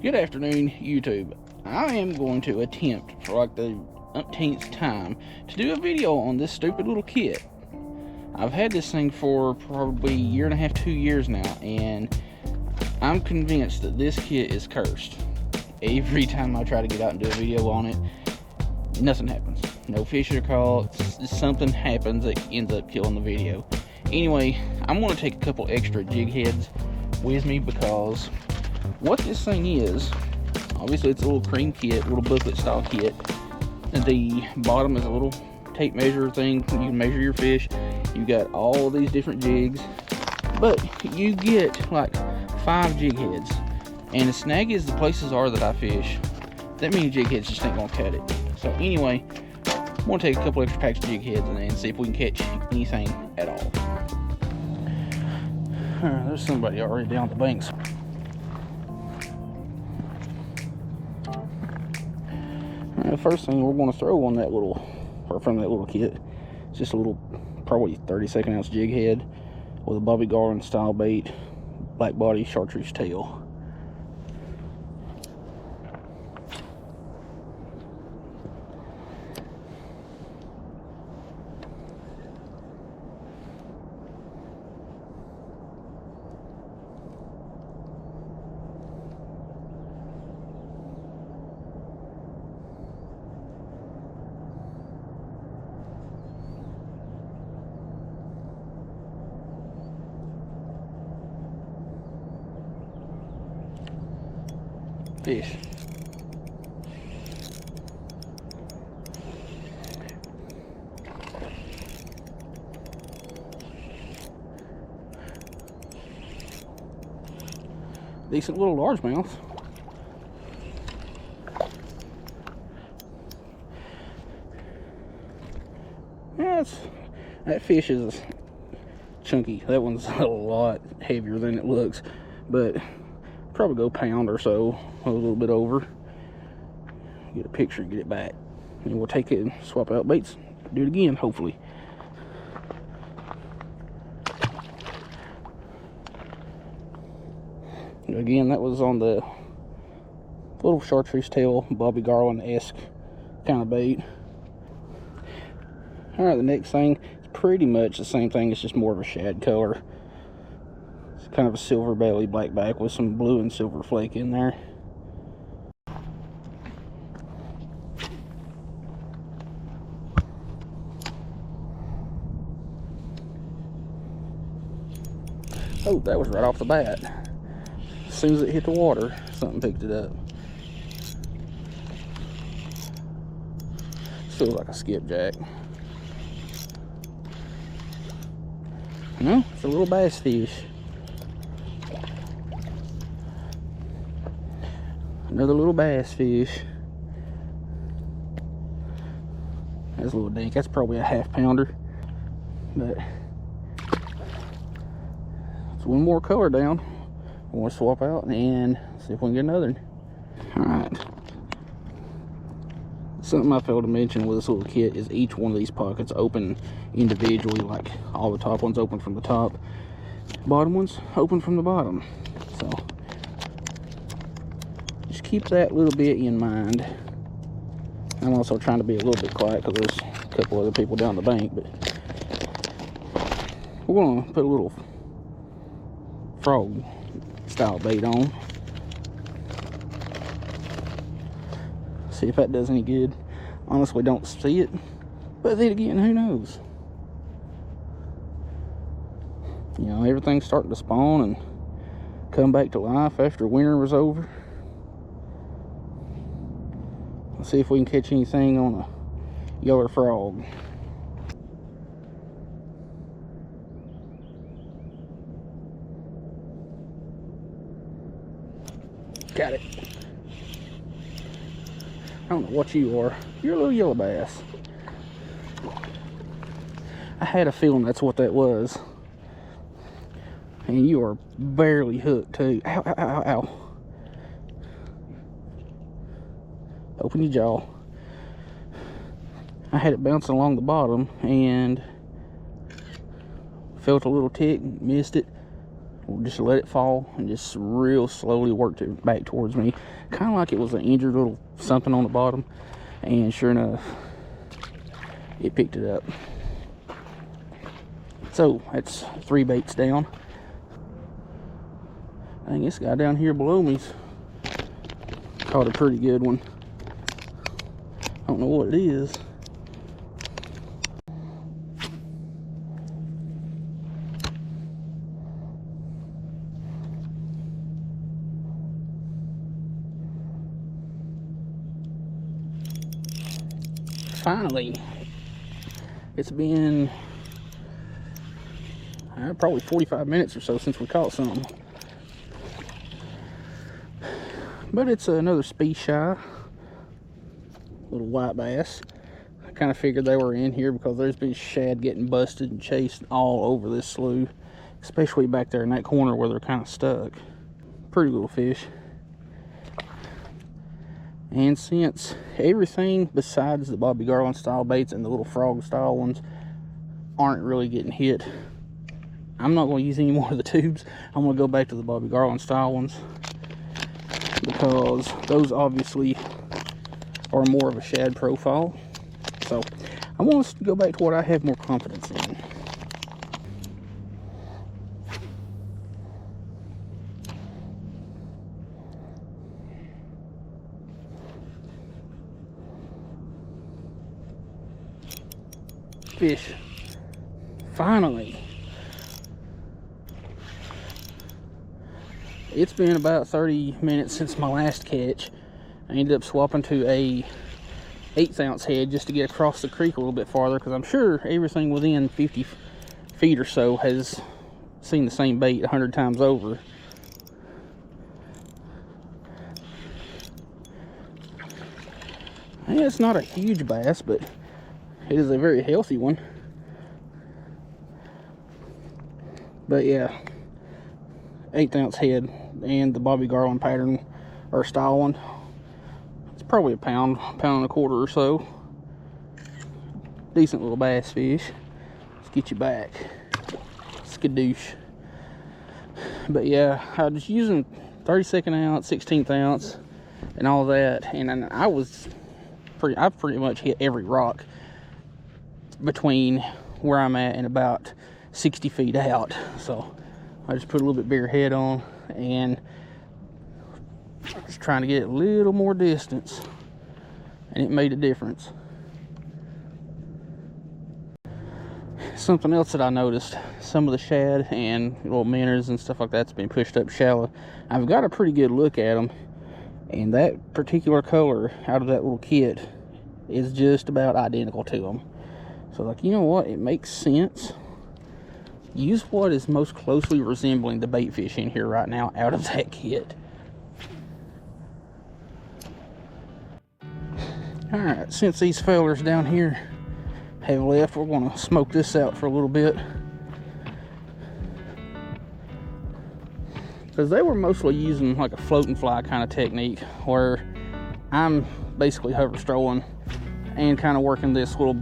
Good afternoon, YouTube. I am going to attempt for like the umpteenth time to do a video on this stupid little kit. I've had this thing for probably a year and a half, 2 years now, and I'm convinced that this kit is cursed. Every time I try to get out and do a video on it, nothing happens. No fish are caught. Something happens that ends up killing the video. Anyway, I'm going to take a couple extra jig heads with me because what this thing is, obviously it's a little cream kit, little booklet style kit. At the bottom is a little tape measure thing. You can measure your fish. You got all these different jigs, but you get like 5 jig heads. And the snag is the places are that I fish, that many jig heads just ain't gonna cut it. So anyway, I'm gonna take a couple extra packs of jig heads and then see if we can catch anything at all. There's somebody already down the banks. The first thing we're going to throw on that little, or from that little kit, is just a little, probably 32nd ounce jig head with a Bobby Garland style bait, black body, chartreuse tail. Fish. Decent little largemouth. Yeah, that fish is chunky. That one's a lot heavier than it looks, but probably go pound or so, a little bit over. Get a picture and get it back, and we'll take it and swap out baits, do it again hopefully. Again, that was on the little chartreuse tail, Bobby Garland-esque kind of bait. All right, the next thing is pretty much the same thing. It's just more of a shad color. It's kind of a silver belly black back with some blue and silver flake in there. Oh, that was right off the bat. As soon as it hit the water, something picked it up. Feels like a skipjack. No, it's a little bass fish. Another little bass fish. That's a little dink. That's probably a ½ pounder. But it's one more color down. I want to swap out and see if we can get another. Alright. Something I failed to mention with this little kit is each one of these pockets open individually. Like all the top ones open from the top, bottom ones open from the bottom. So just keep that little bit in mind. I'm also trying to be a little bit quiet because there's a couple other people down the bank, but we're going to put a little frog style bait on. See if that does any good. Honestly, don't see it, but then again, who knows? You know, everything's starting to spawn and come back to life after winter was over. Let's see if we can catch anything on a yellow frog. Got it. I don't know what you are. You're a little yellow bass. I had a feeling that's what that was. And you are barely hooked too. Ow, ow, ow, ow. Open your jaw. I had it bouncing along the bottom and felt a little tick, missed it, We'll just let it fall and just real slowly work it back towards me, kind of like it was an injured little something on the bottom. And sure enough, it picked it up. So that's 3 baits down. I think this guy down here below me's caught a pretty good one. I don't know what it is. Finally, it's been probably 45 minutes or so since we caught some, but it's another speed shy little white bass. I kind of figured they were in here because there's been shad getting busted and chased all over this slough, especially back there in that corner where they're kind of stuck. Pretty little fish. And since everything besides the Bobby Garland style baits and the little frog style ones aren't really getting hit, I'm not going to use any more of the tubes. I'm going to go back to the Bobby Garland style ones, because those obviously are more of a shad profile. So I want us to go back to what I have more confidence in. Fish. Finally. It's been about 30 minutes since my last catch. I ended up swapping to a 1/8 ounce head just to get across the creek a little bit farther, because I'm sure everything within 50 feet or so has seen the same bait 100 times over. And it's not a huge bass, but it is a very healthy one. But yeah, 1/8 ounce head and the Bobby Garland pattern or style one. It's probably a pound and a quarter or so. Decent little bass fish. Let's get you back. Skadoosh. But yeah, I was using 32nd ounce, 16th ounce, and all that, and I've pretty much hit every rock between where I'm at and about 60 feet out. So I just put a little bit bigger head on and just trying to get a little more distance, and it made a difference. Something else that I noticed, some of the shad and little minnows and stuff like that's been pushed up shallow. I've got a pretty good look at them, and that particular color out of that little kit is just about identical to them. So like, you know what, it makes sense. Use what is most closely resembling the bait fish in here right now out of that kit. Alright, since these fellers down here have left, we're going to smoke this out for a little bit, because they were mostly using like a float and fly kind of technique, where I'm basically hover strolling and kind of working this little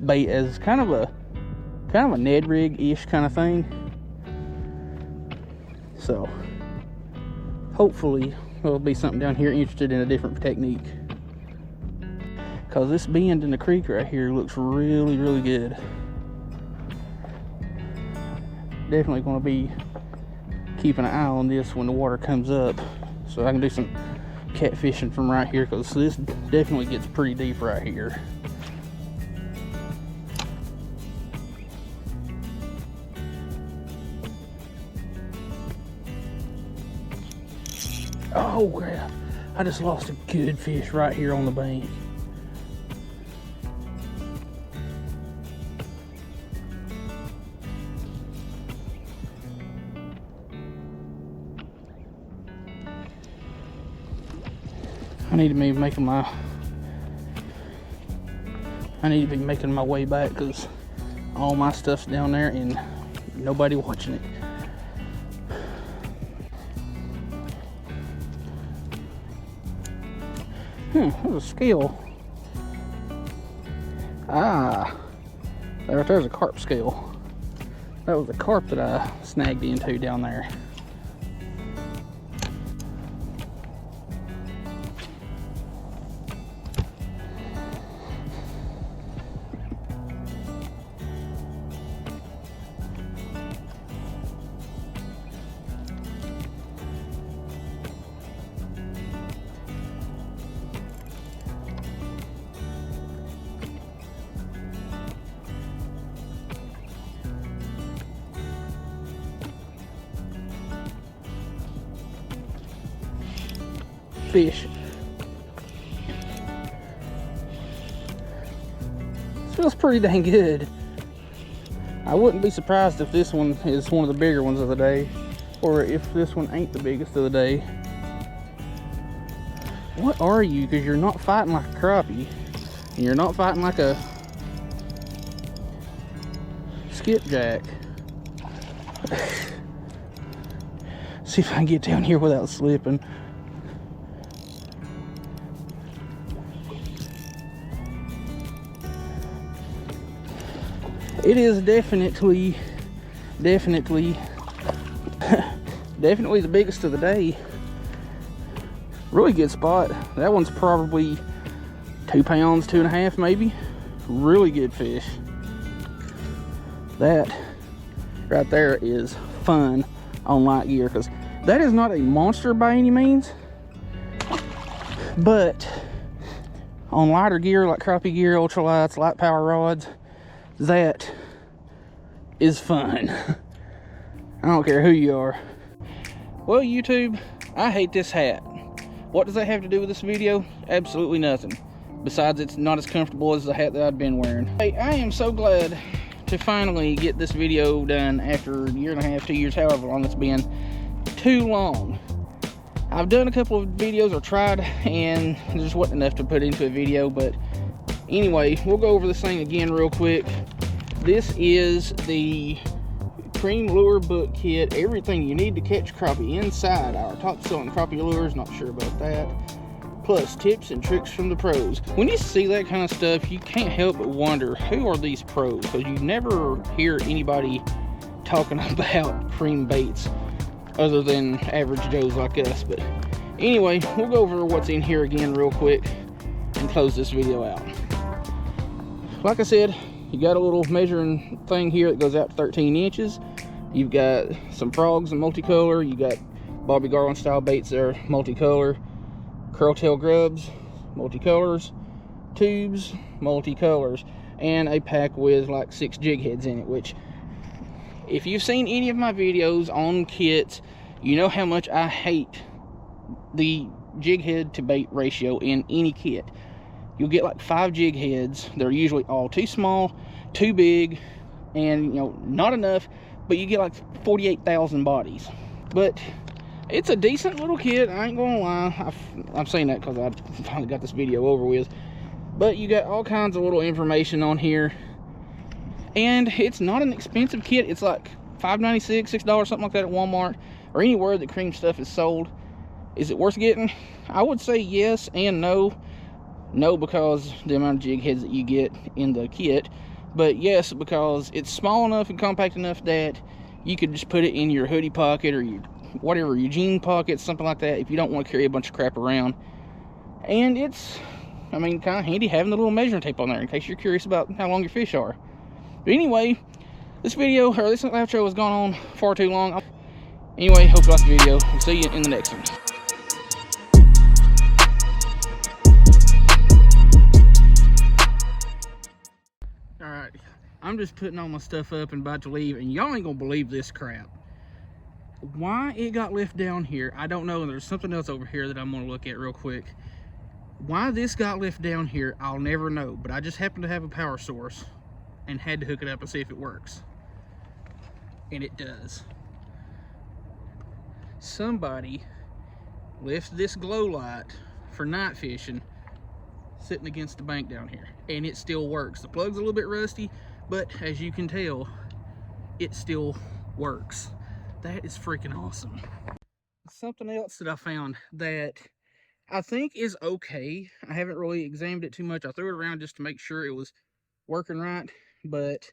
bait as kind of a Ned rig-ish kind of thing. So hopefully there'll be something down here interested in a different technique, because this bend in the creek right here looks really, really good. Definitely going to be keeping an eye on this when the water comes up, so I can do some catfishing from right here, because this definitely gets pretty deep right here. Oh crap, I just lost a good fish right here on the bank. I need to be making my way back, because all my stuff's down there and nobody watching it. There's a scale. There's a carp scale. That was a carp that I snagged into down there. Fish. This feels pretty dang good. I wouldn't be surprised if this one is one of the bigger ones of the day, or if this one ain't the biggest of the day. What are you? Because you're not fighting like a crappie, and you're not fighting like a skipjack. See if I can get down here without slipping. It is definitely the biggest of the day. Really good spot. That one's probably 2 pounds, 2.5 maybe. Really good fish. That right there is fun on light gear, because that is not a monster by any means, but on lighter gear like crappie gear, ultralights, light power rods, that is fun. I don't care who you are. Well, YouTube, I hate this hat. What does that have to do with this video? Absolutely nothing. Besides, it's not as comfortable as the hat that I've been wearing. Hey, I am so glad to finally get this video done after 1.5 2 years, however long it's been. Too long. I've done a couple of videos, or tried, and there just wasn't enough to put into a video, but anyway, we'll go over this thing again real quick. This is the Cream Lure Book Kit. Everything you need to catch crappie inside our top selling crappie lures. Not sure about that. Plus tips and tricks from the pros. When you see that kind of stuff, you can't help but wonder, who are these pros? Because you never hear anybody talking about cream baits other than average Joes like us. But anyway, we'll go over what's in here again real quick and close this video out. Like I said, you got a little measuring thing here that goes out to 13 inches. You've got some frogs and multicolor. You got Bobby Garland style baits there, multicolor. Curltail grubs, multicolors. Tubes, multicolors. And a pack with like 6 jig heads in it, which, if you've seen any of my videos on kits, you know how much I hate the jig head to bait ratio in any kit. You'll get like 5 jig heads. They're usually all too small, too big, and not enough, but you get like 48,000 bodies. But it's a decent little kit, I ain't gonna lie. I'm saying that because I finally got this video over with. But you got all kinds of little information on here, and it's not an expensive kit. It's like $5.96, $6, something like that at Walmart, or anywhere that cream stuff is sold. Is it worth getting? I would say yes and no. No, because the amount of jig heads that you get in the kit, but yes, because it's small enough and compact enough that you could just put it in your hoodie pocket or your whatever, your jean pocket, something like that, if you don't want to carry a bunch of crap around. And it's, I mean, kind of handy having the little measuring tape on there in case you're curious about how long your fish are. But anyway, this video, or this outro, has gone on far too long. Anyway, hope you liked the video. We'll see you in the next one. Alright, I'm just putting all my stuff up and about to leave, and y'all ain't gonna believe this crap. Why it got left down here, I don't know. There's something else over here that I'm gonna look at real quick. Why this got left down here, I'll never know, but I just happen to have a power source and had to hook it up and see if it works. And it does. Somebody left this glow light for night fishing sitting against the bank down here, and it still works. The plug's a little bit rusty, but as you can tell, it still works. That is freaking awesome. Something else that I found that I think is okay. I haven't really examined it too much. I threw it around just to make sure it was working right, but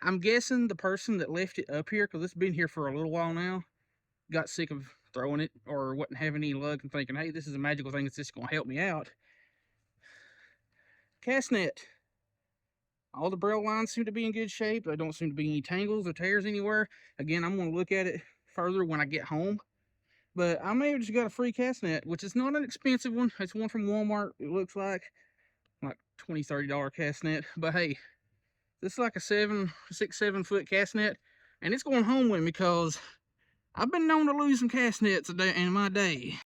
I'm guessing the person that left it up here, because it's been here for a little while now, got sick of throwing it or wasn't having any luck and thinking, hey, this is a magical thing that's just going to help me out. Cast net. All the braille lines seem to be in good shape. There don't seem to be any tangles or tears anywhere. Again, I'm going to look at it further when I get home. But I may have just got a free cast net, which is not an expensive one. It's one from Walmart, it looks like $20, $30 cast net. But hey, this is like a 6, 7 foot cast net, and it's going home with me because I've been known to lose some cast nets a day in my day.